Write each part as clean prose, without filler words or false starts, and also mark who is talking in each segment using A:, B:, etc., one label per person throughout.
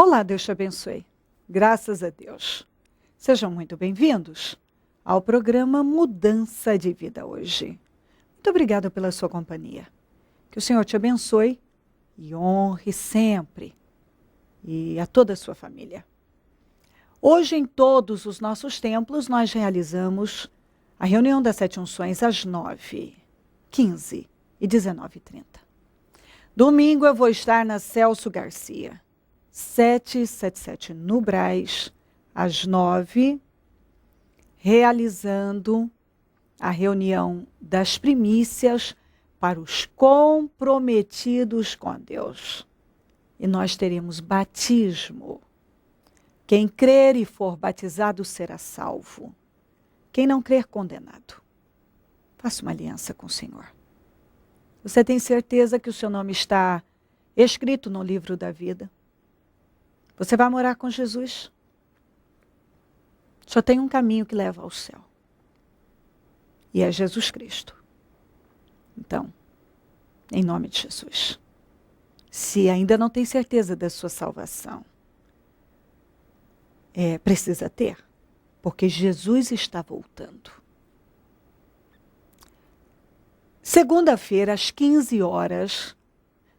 A: Olá, Deus te abençoe. Graças a Deus. Sejam muito bem-vindos ao programa Mudança de Vida hoje. Muito obrigada pela sua companhia. Que o Senhor te abençoe e honre sempre e a toda a sua família. Hoje, em todos os nossos templos, nós realizamos a reunião das 7 unções às 9, 15 e 19h30. Domingo eu vou estar na Celso Garcia, 777 no Brás, às 9, realizando a reunião das primícias para os comprometidos com Deus. E nós teremos batismo. Quem crer e for batizado será salvo. Quem não crer, condenado. Faça uma aliança com o Senhor. Você tem certeza que o seu nome está escrito no livro da vida? Você vai morar com Jesus? Só tem um caminho que leva ao céu. E é Jesus Cristo. Então, em nome de Jesus. Se ainda não tem certeza da sua salvação, precisa ter. Porque Jesus está voltando. Segunda-feira, às 15 horas,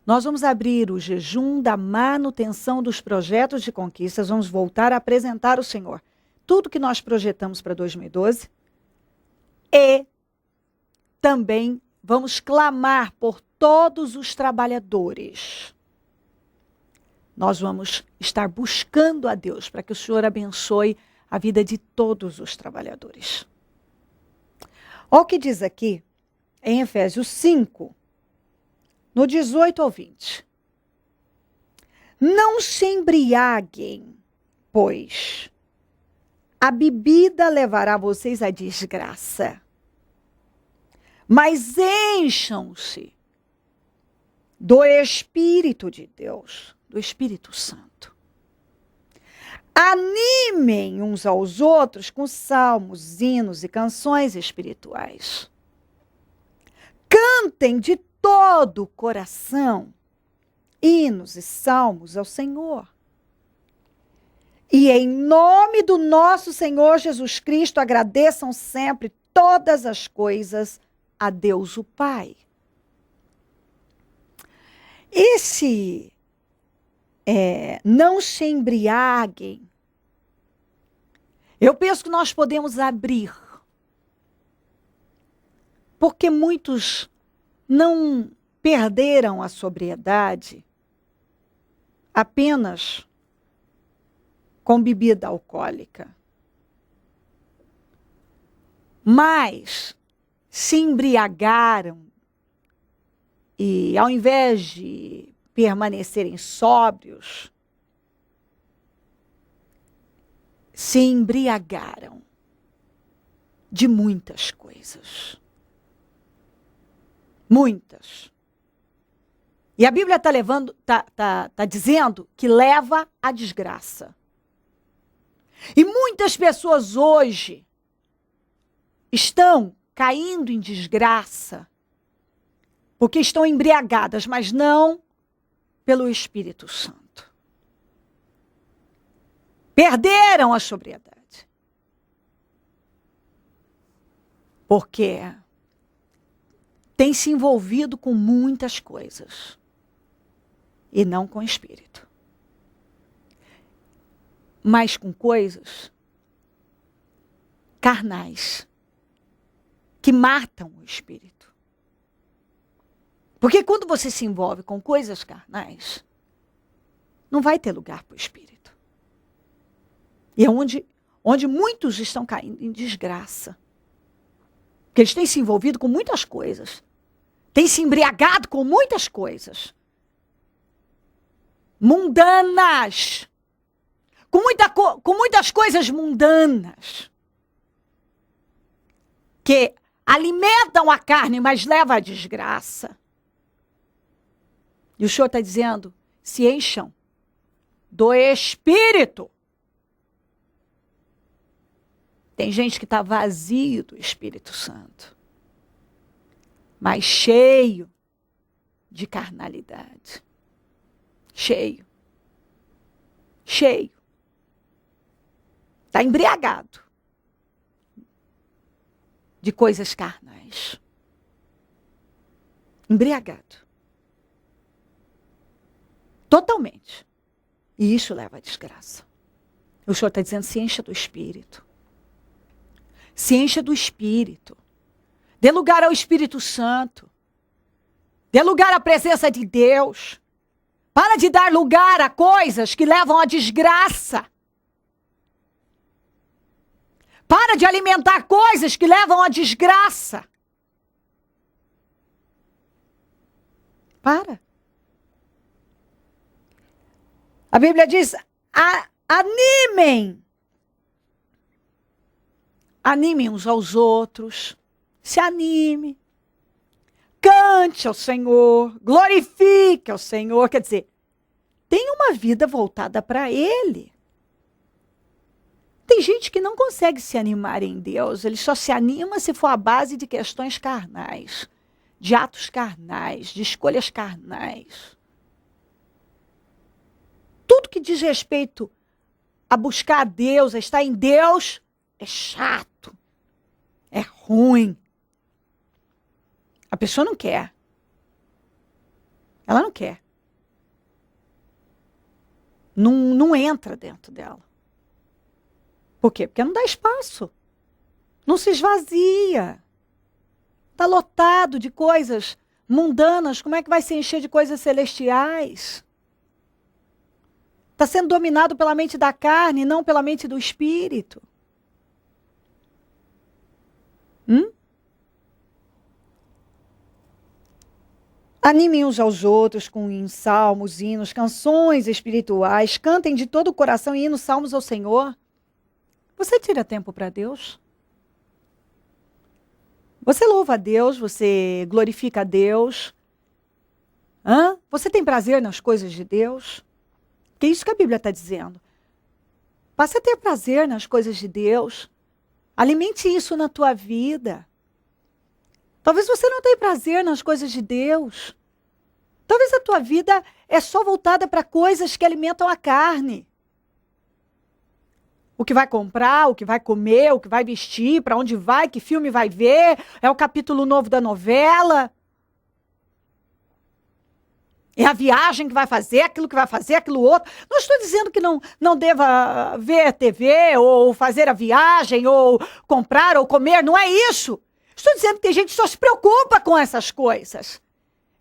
A: nós vamos abrir o jejum da manutenção dos projetos de conquistas. Vamos voltar a apresentar ao Senhor tudo que nós projetamos para 2012. E também vamos clamar por todos os trabalhadores. Nós vamos estar buscando a Deus para que o Senhor abençoe a vida de todos os trabalhadores. Olha o que diz aqui em Efésios 5, no 18 ao 20. Não se embriaguem, pois a bebida levará vocês à desgraça. Mas encham-se do Espírito de Deus, do Espírito Santo. Animem uns aos outros com salmos, hinos e canções espirituais. Cantem de todo o coração hinos e salmos ao Senhor. E em nome do nosso Senhor Jesus Cristo, agradeçam sempre todas as coisas a Deus o Pai. Não se embriaguem. Eu penso que nós podemos abrir. Porque muitos não perderam a sobriedade apenas com bebida alcoólica. Mas se embriagaram e, ao invés de permanecerem sóbrios, se embriagaram de muitas coisas. Muitas. E a Bíblia está dizendo que leva à desgraça. E muitas pessoas hoje estão caindo em desgraça porque estão embriagadas, mas não pelo Espírito Santo. Perderam a sobriedade. Porque tem se envolvido com muitas coisas e não com o Espírito. Mas com coisas carnais que matam o Espírito. Porque quando você se envolve com coisas carnais, não vai ter lugar para o Espírito. E é onde muitos estão caindo em desgraça. Porque eles têm se envolvido com muitas coisas. Têm se embriagado com muitas coisas. Mundanas. Com muitas coisas mundanas. Que alimentam a carne, mas levam à desgraça. E o Senhor está dizendo, se encham do Espírito. Tem gente que está vazio do Espírito Santo. Mas cheio de carnalidade. Cheio. cheio. Está embriagado de coisas carnais. Embriagado. Totalmente. E isso leva à desgraça. O Senhor está dizendo, se encha do Espírito. Se encha do Espírito. Dê lugar ao Espírito Santo. Dê lugar à presença de Deus. Para de dar lugar a coisas que levam à desgraça. Para de alimentar coisas que levam à desgraça. Para. A Bíblia diz, animem. Animem uns aos outros. Se anime. Cante ao Senhor. Glorifique ao Senhor. Quer dizer, tenha uma vida voltada para Ele. Tem gente que não consegue se animar em Deus. Ele só se anima se for à base de questões carnais. De atos carnais. De escolhas carnais. Tudo que diz respeito a buscar a Deus, a estar em Deus, é chato. É ruim. A pessoa não quer. Ela não quer. Não entra dentro dela. Por quê? Porque não dá espaço. Não se esvazia. Está lotado de coisas mundanas. Como é que vai se encher de coisas celestiais? Está sendo dominado pela mente da carne e não pela mente do Espírito. Animem uns aos outros com salmos, hinos, canções espirituais. Cantem de todo o coração hinos, salmos ao Senhor. Você tira tempo para Deus? Você louva a Deus? Você glorifica a Deus? Você tem prazer nas coisas de Deus? Que é isso que a Bíblia está dizendo. Passe a ter prazer nas coisas de Deus. Alimente isso na tua vida. Talvez você não tenha prazer nas coisas de Deus. Talvez a tua vida é só voltada para coisas que alimentam a carne. O que vai comprar, o que vai comer, o que vai vestir, para onde vai, que filme vai ver, é o capítulo novo da novela. É a viagem que vai fazer, aquilo outro. Não estou dizendo que não deva ver TV, ou fazer a viagem, ou comprar, ou comer. Não é isso. Estou dizendo que tem gente que só se preocupa com essas coisas.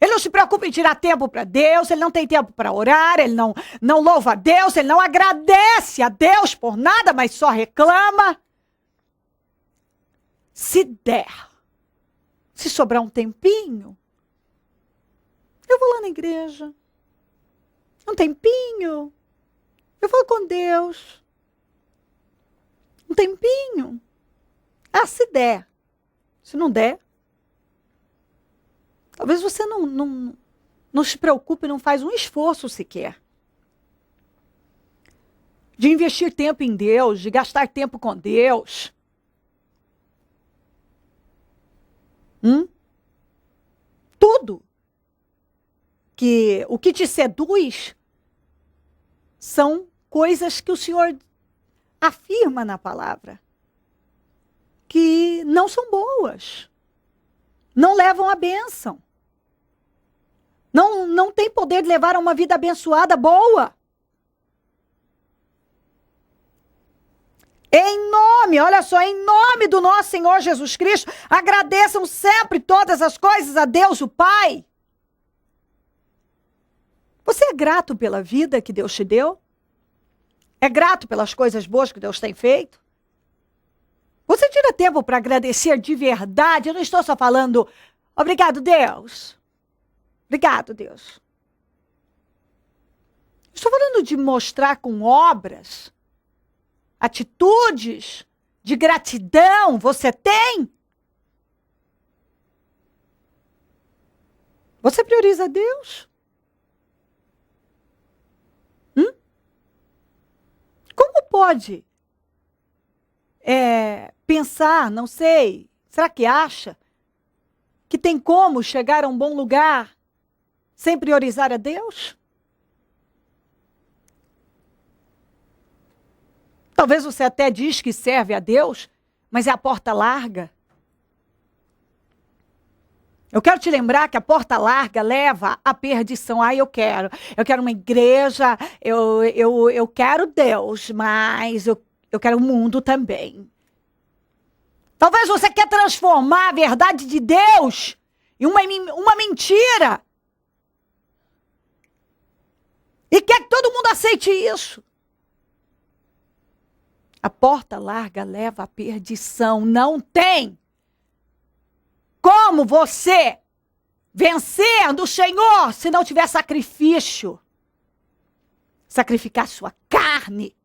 A: Ele não se preocupa em tirar tempo para Deus, ele não tem tempo para orar, ele não louva a Deus, ele não agradece a Deus por nada, mas só reclama. Se der, se sobrar um tempinho, eu vou lá na igreja. Um tempinho. Eu vou com Deus. Um tempinho. Se der. Se não der. Talvez você não se preocupe, não faz um esforço sequer. De investir tempo em Deus, de gastar tempo com Deus. Tudo. Que o que te seduz são coisas que o Senhor afirma na palavra, que não são boas, não levam à bênção, não tem poder de levar a uma vida abençoada, boa. Olha só, em nome do nosso Senhor Jesus Cristo, agradeçam sempre todas as coisas a Deus, o Pai. Você é grato pela vida que Deus te deu? É grato pelas coisas boas que Deus tem feito? Você tira tempo para agradecer de verdade? Eu não estou só falando, obrigado, Deus. Obrigado, Deus. Estou falando de mostrar com obras, atitudes de gratidão. Você tem? Você prioriza Deus? Como pode pensar, não sei, será que acha que tem como chegar a um bom lugar sem priorizar a Deus? Talvez você até diz que serve a Deus, mas é a porta larga. Eu quero te lembrar que a porta larga leva à perdição. Eu quero uma igreja, eu quero Deus, mas eu quero o mundo também. Talvez você quer transformar a verdade de Deus em uma mentira. E quer que todo mundo aceite isso. A porta larga leva à perdição. Não tem como você vencer do Senhor se não tiver sacrifício. Sacrificar sua carne.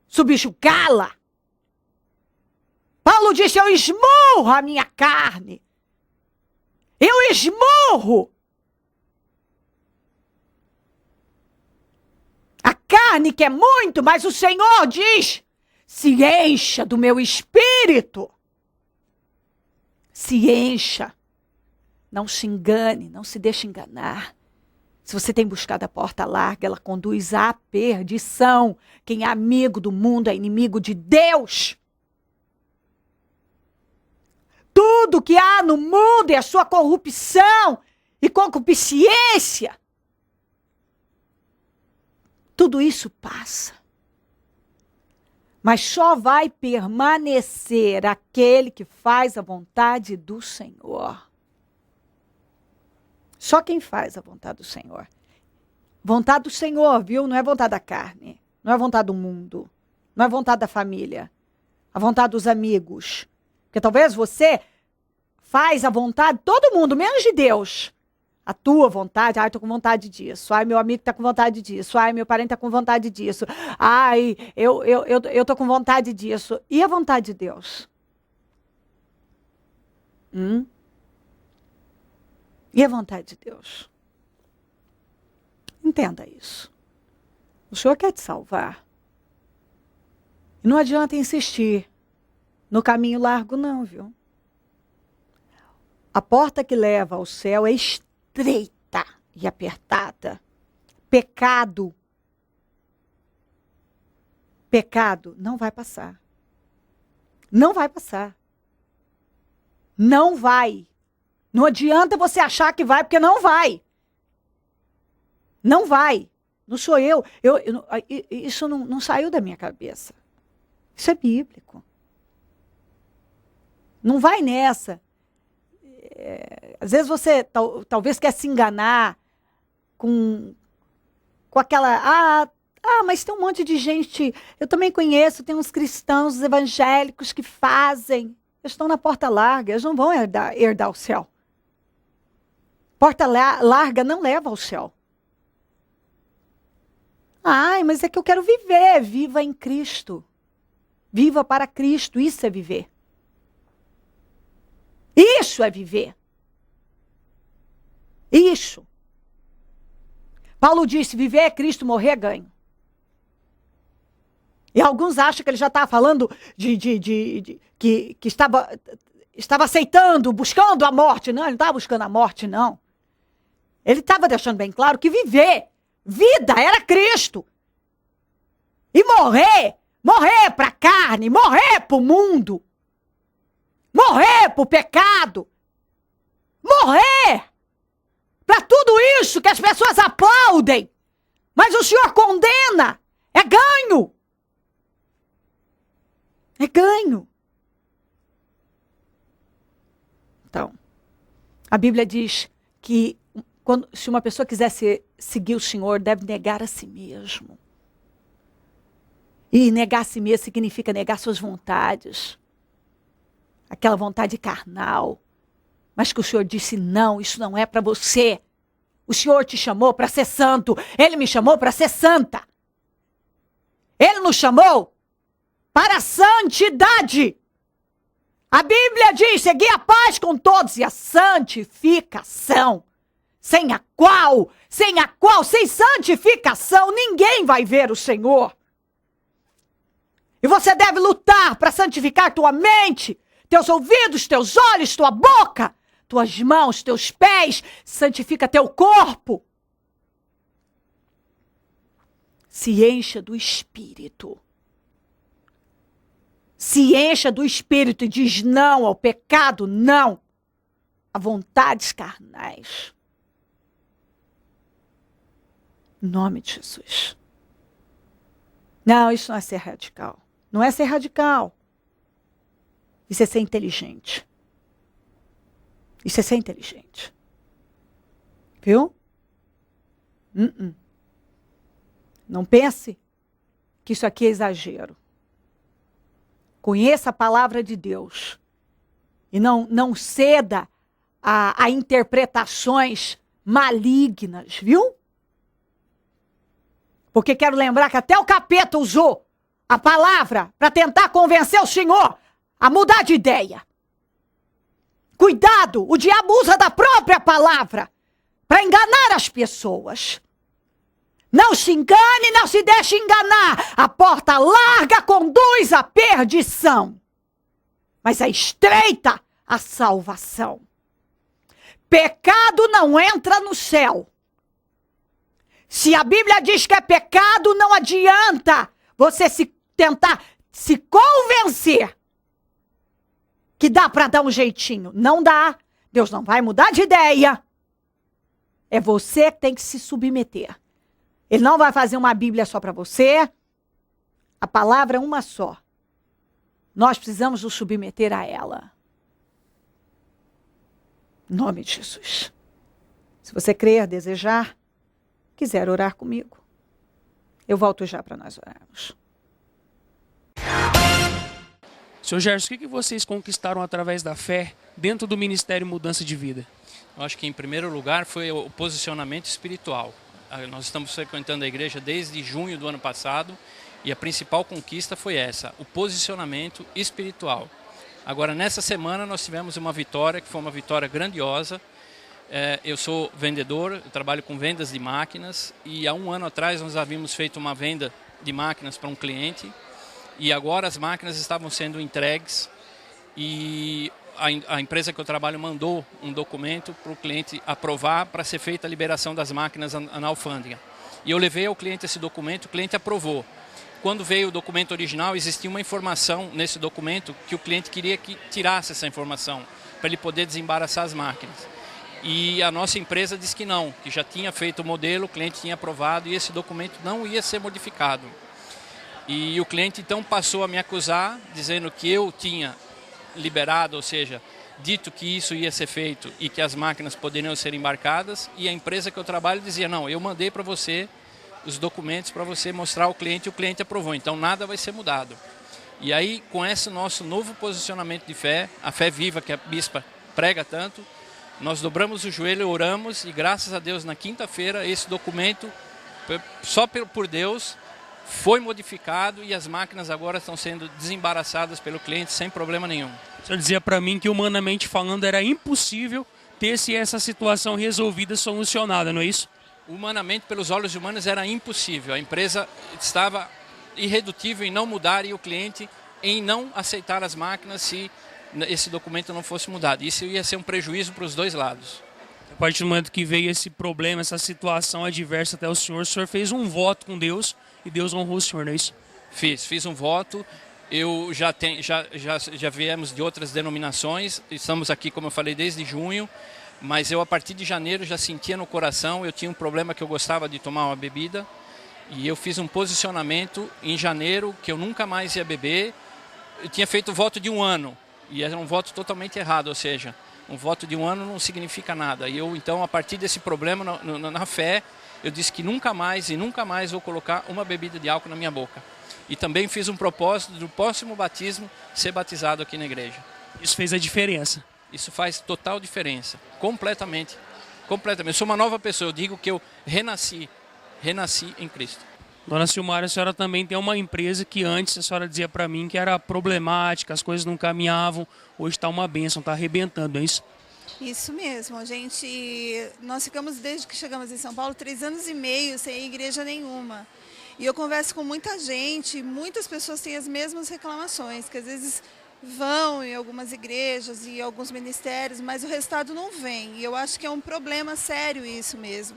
A: Subjugá-la. Paulo disse, eu esmurro a minha carne. Eu esmurro. A carne quer muito, mas o Senhor diz, se encha do meu espírito. Se encha. Não se engane, não se deixe enganar. Se você tem buscado a porta larga, ela conduz à perdição. Quem é amigo do mundo é inimigo de Deus. Tudo que há no mundo é a sua corrupção e concupiscência. Tudo isso passa. Mas só vai permanecer aquele que faz a vontade do Senhor. Só quem faz a vontade do Senhor. Vontade do Senhor, viu? Não é vontade da carne. Não é vontade do mundo. Não é vontade da família. A vontade dos amigos. Porque talvez você faz a vontade de todo mundo, menos de Deus. A tua vontade, ai, tô com vontade disso. Ai, meu amigo tá com vontade disso. Ai, meu parente tá com vontade disso. Ai, eu tô com vontade disso. E a vontade de Deus? E a vontade de Deus? Entenda isso. O Senhor quer te salvar. E não adianta insistir no caminho largo, não, viu? A porta que leva ao céu é estreita e apertada. Pecado não vai passar. Não vai passar. Não vai. Não adianta você achar que vai, porque não vai. Não vai. Não sou eu. Isso não saiu da minha cabeça. Isso é bíblico. Não vai nessa. Às vezes você talvez quer se enganar com aquela... mas tem um monte de gente... Eu também conheço, tem uns cristãos evangélicos que fazem. Eles estão na porta larga, eles não vão herdar o céu. Porta larga não leva ao céu. Mas é que eu quero viver. Viva em Cristo. Viva para Cristo, isso é viver. Isso é viver. Isso. Paulo disse, viver é Cristo, morrer é ganho. E alguns acham que ele já estava falando que estava aceitando, buscando a morte. Não, ele não estava buscando a morte, não. Ele estava deixando bem claro que viver, vida era Cristo. E morrer para a carne, morrer para o mundo. Morrer para o pecado. Morrer para tudo isso que as pessoas aplaudem. Mas o Senhor condena. É ganho. É ganho. Então, a Bíblia diz que se uma pessoa quiser seguir o Senhor, deve negar a si mesmo. E negar a si mesmo significa negar suas vontades. Aquela vontade carnal. Mas que o Senhor disse, não, isso não é para você. O Senhor te chamou para ser santo. Ele me chamou para ser santa. Ele nos chamou para a santidade. A Bíblia diz, segui a paz com todos e a santificação. Sem santificação, ninguém vai ver o Senhor. E você deve lutar para santificar tua mente, teus ouvidos, teus olhos, tua boca, tuas mãos, teus pés, santifica teu corpo. Se encha do Espírito. se encha do Espírito e diz não ao pecado, não a vontades carnais. Em nome de Jesus. Não, isso não é ser radical. Não é ser radical. Isso é ser inteligente. Isso é ser inteligente. Viu? Não pense que isso aqui é exagero. Conheça a palavra de Deus. E não ceda a interpretações malignas, viu? Porque quero lembrar que até o capeta usou a palavra para tentar convencer o Senhor a mudar de ideia. Cuidado, o diabo usa da própria palavra para enganar as pessoas. Não se engane, não se deixe enganar. A porta larga conduz à perdição, mas é estreita a salvação. Pecado não entra no céu. Se a Bíblia diz que é pecado, não adianta você tentar se convencer que dá para dar um jeitinho. Não dá. Deus não vai mudar de ideia. É você que tem que se submeter. Ele não vai fazer uma Bíblia só para você. A palavra é uma só. Nós precisamos nos submeter a ela. Em nome de Jesus. Se você crer, desejar, quiser orar comigo, eu volto já para nós orarmos.
B: Senhor Gerson, o que vocês conquistaram através da fé dentro do Ministério Mudança de Vida?
C: Eu acho que, em primeiro lugar, foi o posicionamento espiritual. Nós estamos frequentando a igreja desde junho do ano passado e a principal conquista foi essa, o posicionamento espiritual. Agora, nessa semana, nós tivemos uma vitória, que foi uma vitória grandiosa. Eu sou vendedor, eu trabalho com vendas de máquinas e há um ano atrás nós havíamos feito uma venda de máquinas para um cliente e agora as máquinas estavam sendo entregues e a empresa que eu trabalho mandou um documento para o cliente aprovar para ser feita a liberação das máquinas na alfândega. E eu levei ao cliente esse documento, o cliente aprovou. Quando veio o documento original, existia uma informação nesse documento que o cliente queria que tirasse essa informação para ele poder desembaraçar as máquinas. E a nossa empresa disse que não, que já tinha feito o modelo, o cliente tinha aprovado e esse documento não ia ser modificado. E o cliente então passou a me acusar, dizendo que eu tinha liberado, ou seja, dito que isso ia ser feito e que as máquinas poderiam ser embarcadas, e a empresa que eu trabalho dizia, não, eu mandei para você os documentos para você mostrar ao cliente e o cliente aprovou, então nada vai ser mudado. E aí, com esse nosso novo posicionamento de fé, a fé viva que a bispa prega tanto, nós dobramos o joelho, oramos e graças a Deus na quinta-feira esse documento, só por Deus, foi modificado e as máquinas agora estão sendo desembaraçadas pelo cliente sem problema nenhum.
B: O senhor dizia para mim que humanamente falando era impossível ter-se essa situação resolvida, solucionada, não é isso?
C: Humanamente, pelos olhos humanos, era impossível. A empresa estava irredutível em não mudar e o cliente em não aceitar as máquinas se esse documento não fosse mudado. Isso ia ser um prejuízo para os dois lados.
B: A partir do momento que veio esse problema, essa situação adversa até o senhor fez um voto com Deus e Deus honrou o senhor, não é isso?
C: Fiz um voto. Eu já viemos de outras denominações. Estamos aqui, como eu falei, desde junho. Mas eu, a partir de janeiro, já sentia no coração, eu tinha um problema que eu gostava de tomar uma bebida. E eu fiz um posicionamento em janeiro que eu nunca mais ia beber. Eu tinha feito o voto de um ano. E era um voto totalmente errado, ou seja, um voto de um ano não significa nada. E eu, então, a partir desse problema, na fé, eu disse que nunca mais vou colocar uma bebida de álcool na minha boca. E também fiz um propósito do próximo batismo ser batizado aqui na igreja.
B: Isso fez a diferença?
C: Isso faz total diferença, completamente. Eu sou uma nova pessoa, eu digo que eu renasci em Cristo.
B: Dona Silmara, a senhora também tem uma empresa que antes a senhora dizia para mim que era problemática, as coisas não caminhavam, hoje está uma bênção, está arrebentando, é isso?
D: Isso mesmo, nós ficamos desde que chegamos em São Paulo 3 anos e meio sem igreja nenhuma. E eu converso com muita gente, muitas pessoas têm as mesmas reclamações, que às vezes vão em algumas igrejas e alguns ministérios, mas o resultado não vem. E eu acho que é um problema sério isso mesmo.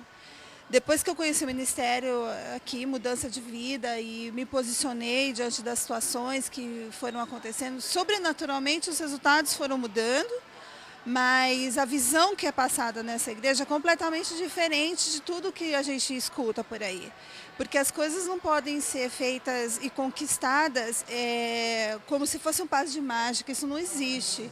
D: Depois que eu conheci o ministério aqui, Mudança de Vida, e me posicionei diante das situações que foram acontecendo, sobrenaturalmente os resultados foram mudando, mas a visão que é passada nessa igreja é completamente diferente de tudo que a gente escuta por aí. Porque as coisas não podem ser feitas e conquistadas como se fosse um passe de mágica, isso não existe.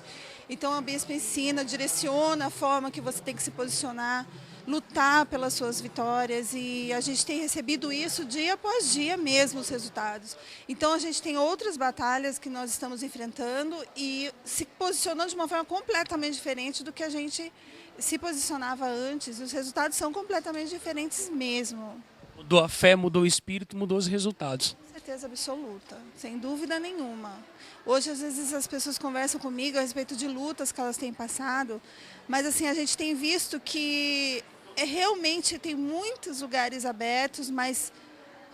D: Então a Bispa ensina, direciona a forma que você tem que se posicionar, lutar pelas suas vitórias, e a gente tem recebido isso dia após dia mesmo, os resultados. Então a gente tem outras batalhas que nós estamos enfrentando e se posicionando de uma forma completamente diferente do que a gente se posicionava antes. Os resultados são completamente diferentes mesmo.
B: Mudou a fé, mudou o espírito, mudou os resultados.
D: Com certeza absoluta, sem dúvida nenhuma. Hoje, às vezes, as pessoas conversam comigo a respeito de lutas que elas têm passado, mas assim, a gente tem visto que realmente tem muitos lugares abertos, mas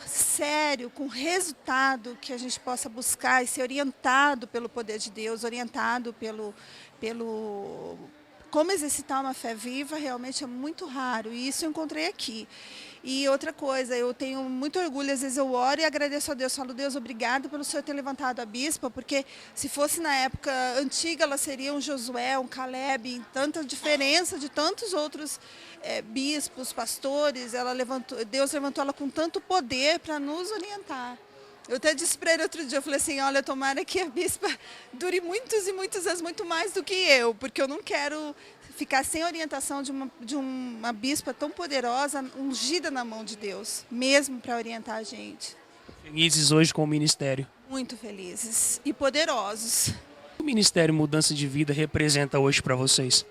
D: sério, com resultado que a gente possa buscar e ser orientado pelo poder de Deus, orientado pelo como exercitar uma fé viva, realmente é muito raro, e isso eu encontrei aqui. E outra coisa, eu tenho muito orgulho, às vezes eu oro e agradeço a Deus, falo, Deus, obrigado pelo Senhor ter levantado a bispa, porque se fosse na época antiga, ela seria um Josué, um Caleb, tanta diferença de tantos outros bispos, pastores, Deus levantou ela com tanto poder para nos orientar. Eu até disse para ele outro dia, eu falei assim, olha, tomara que a bispa dure muitos e muitos anos, muito mais do que eu, porque eu não quero ficar sem orientação de uma bispa tão poderosa, ungida na mão de Deus, mesmo para orientar a gente.
B: Felizes hoje com o ministério.
D: Muito felizes e poderosos.
B: O Ministério Mudança de Vida representa hoje para vocês?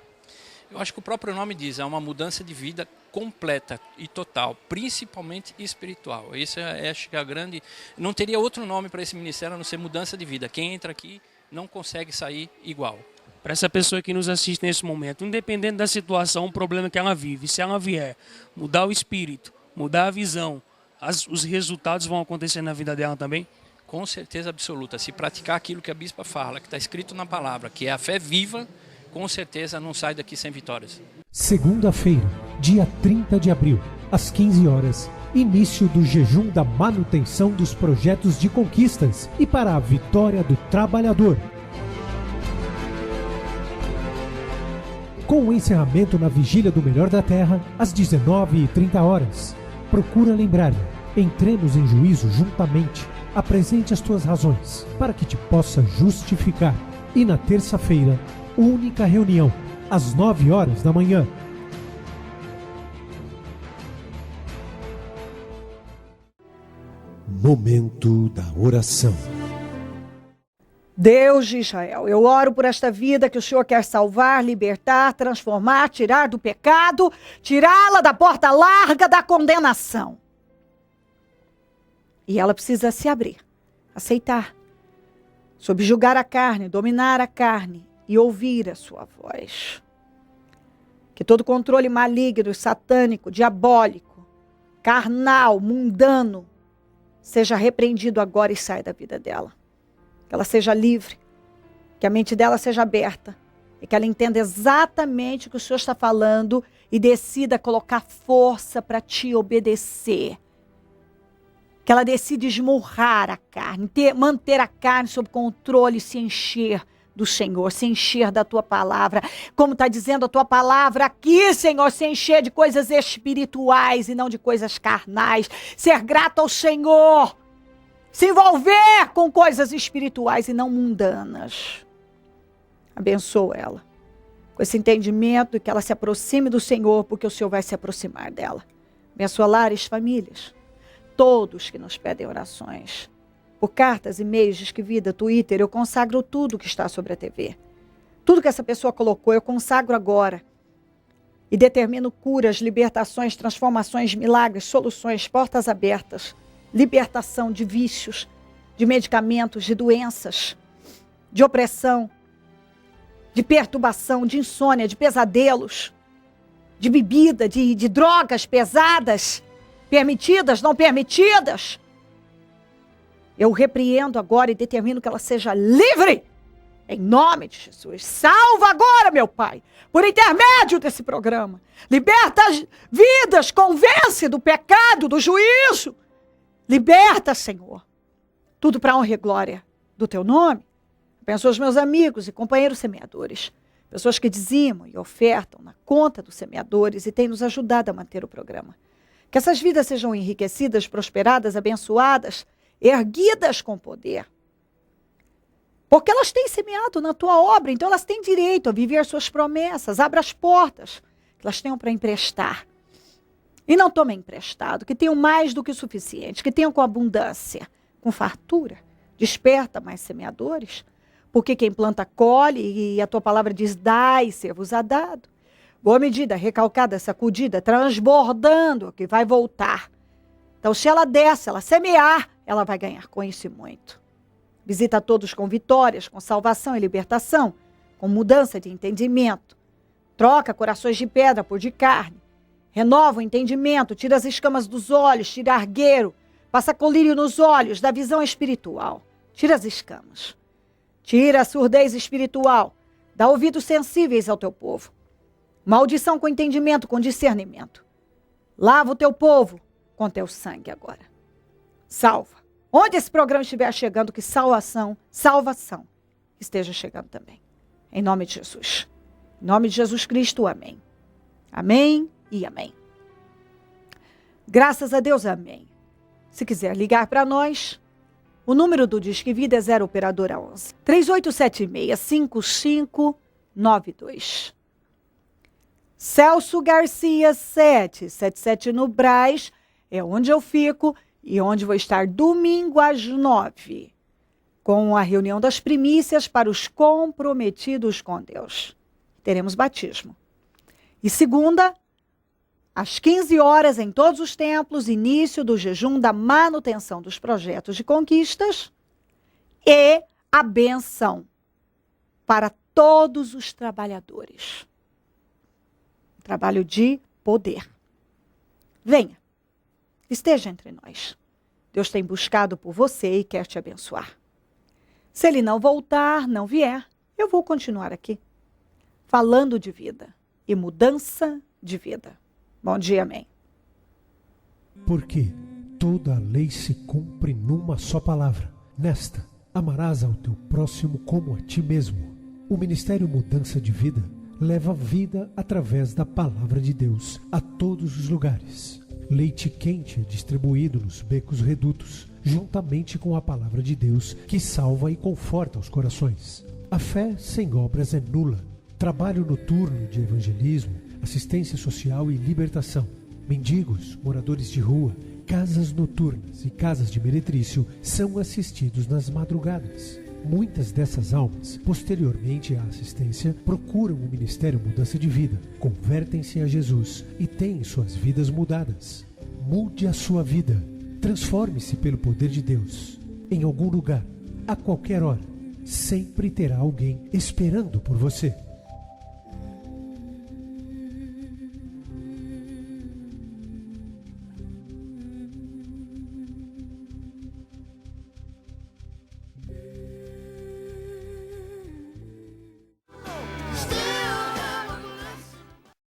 C: Eu acho que o próprio nome diz, é uma mudança de vida completa e total, principalmente espiritual. Isso acho que é a grande... Não teria outro nome para esse ministério a não ser mudança de vida. Quem entra aqui não consegue sair igual.
B: Para essa pessoa que nos assiste nesse momento, independente da situação, o problema que ela vive, se ela vier mudar o espírito, mudar a visão, os resultados vão acontecer na vida dela também?
C: Com certeza absoluta. Se praticar aquilo que a bispa fala, que está escrito na palavra, que é a fé viva, com certeza não sai daqui sem vitórias.
E: Segunda-feira, dia 30 de abril, às 15 horas, início do jejum da manutenção dos projetos de conquistas e para a vitória do trabalhador. Com o encerramento na Vigília do Melhor da Terra, às 19h30. Procura lembrar, entremos em juízo juntamente. Apresente as tuas razões, para que te possa justificar. E na terça-feira, única reunião, às 9h da manhã. Momento da oração.
A: Deus de Israel, eu oro por esta vida que o Senhor quer salvar, libertar, transformar, tirar do pecado, tirá-la da porta larga da condenação. E ela precisa se abrir, aceitar, subjugar a carne, dominar a carne e ouvir a sua voz. Que todo controle maligno, satânico, diabólico, carnal, mundano, seja repreendido agora e saia da vida dela. Que ela seja livre, que a mente dela seja aberta e que ela entenda exatamente o que o Senhor está falando e decida colocar força para te obedecer. Que ela decida esmurrar a carne, manter a carne sob controle e se encher do Senhor, se encher da tua palavra. Como está dizendo a tua palavra aqui, Senhor, se encher de coisas espirituais e não de coisas carnais. Ser grato ao Senhor. Se envolver com coisas espirituais e não mundanas. Abençoa ela com esse entendimento e que ela se aproxime do Senhor, porque o Senhor vai se aproximar dela. Abençoa lares, famílias, todos que nos pedem orações. Por cartas, e-mails, Disque Vida, Twitter, eu consagro tudo que está sobre a TV. Tudo que essa pessoa colocou, eu consagro agora. E determino curas, libertações, transformações, milagres, soluções, portas abertas. Libertação de vícios, de medicamentos, de doenças, de opressão, de perturbação, de insônia, de pesadelos, de bebida, de drogas pesadas, permitidas, não permitidas. Eu repreendo agora e determino que ela seja livre Em nome de Jesus. Salva agora, meu Pai, por intermédio desse programa. Liberta as vidas, convence do pecado, do juízo. Liberta, Senhor. Tudo para a honra e glória do teu nome. Abençoa os meus amigos e companheiros semeadores. Pessoas que dizimam e ofertam na conta dos semeadores e têm nos ajudado a manter o programa. Que essas vidas sejam enriquecidas, prosperadas, abençoadas, erguidas com poder. Porque elas têm semeado na tua obra, então elas têm direito a viver suas promessas. Abra as portas que elas tenham para emprestar. E não tomem emprestado, que tenham mais do que o suficiente, que tenham com abundância, com fartura. Desperta mais semeadores, porque quem planta colhe, e a tua palavra diz, dai e ser-vos-á dado. Boa medida, recalcada, sacudida, transbordando, que vai voltar. Então, se ela desce, ela semear, ela vai ganhar com isso e muito. Visita todos com vitórias, com salvação e libertação, com mudança de entendimento. Troca corações de pedra por de carne. Renova o entendimento, tira as escamas dos olhos, tira argueiro, passa colírio nos olhos, dá visão espiritual. Tira as escamas. Tira a surdez espiritual. Dá ouvidos sensíveis ao teu povo. Maldição com entendimento, com discernimento. Lava o teu povo com teu sangue agora. Salva. Onde esse programa estiver chegando, que salvação esteja chegando também. Em nome de Jesus. Em nome de Jesus Cristo, amém. Amém e amém. Graças a Deus, amém. Se quiser ligar para nós, o número do Disque Vida é 0 operadora 11 3876-5592. Celso Garcia 777 no Brás, é onde eu fico e onde vou estar domingo às 9, com a reunião das primícias para os comprometidos com Deus. Teremos batismo. E segunda, às 15 horas, em todos os templos, início do jejum da manutenção dos projetos de conquistas e a benção para todos os trabalhadores. Trabalho de poder. Venha, esteja entre nós. Deus tem buscado por você e quer te abençoar. Se ele não voltar, não vier, eu vou continuar aqui, falando de vida e mudança de vida. Bom dia, amém.
E: Porque toda a lei se cumpre numa só palavra. Nesta, amarás ao teu próximo como a ti mesmo. O Ministério Mudança de Vida leva vida através da palavra de Deus a todos os lugares. Leite quente é distribuído nos becos redutos, juntamente com a palavra de Deus, que salva e conforta os corações. A fé sem obras é nula. Trabalho noturno de evangelismo, assistência social e libertação. Mendigos, moradores de rua, casas noturnas e casas de meretrício são assistidos nas madrugadas. Muitas dessas almas, posteriormente à assistência, procuram o Ministério Mudança de Vida, convertem-se a Jesus e têm suas vidas mudadas. Mude a sua vida. Transforme-se pelo poder de Deus. Em algum lugar, a qualquer hora, sempre terá alguém esperando por você.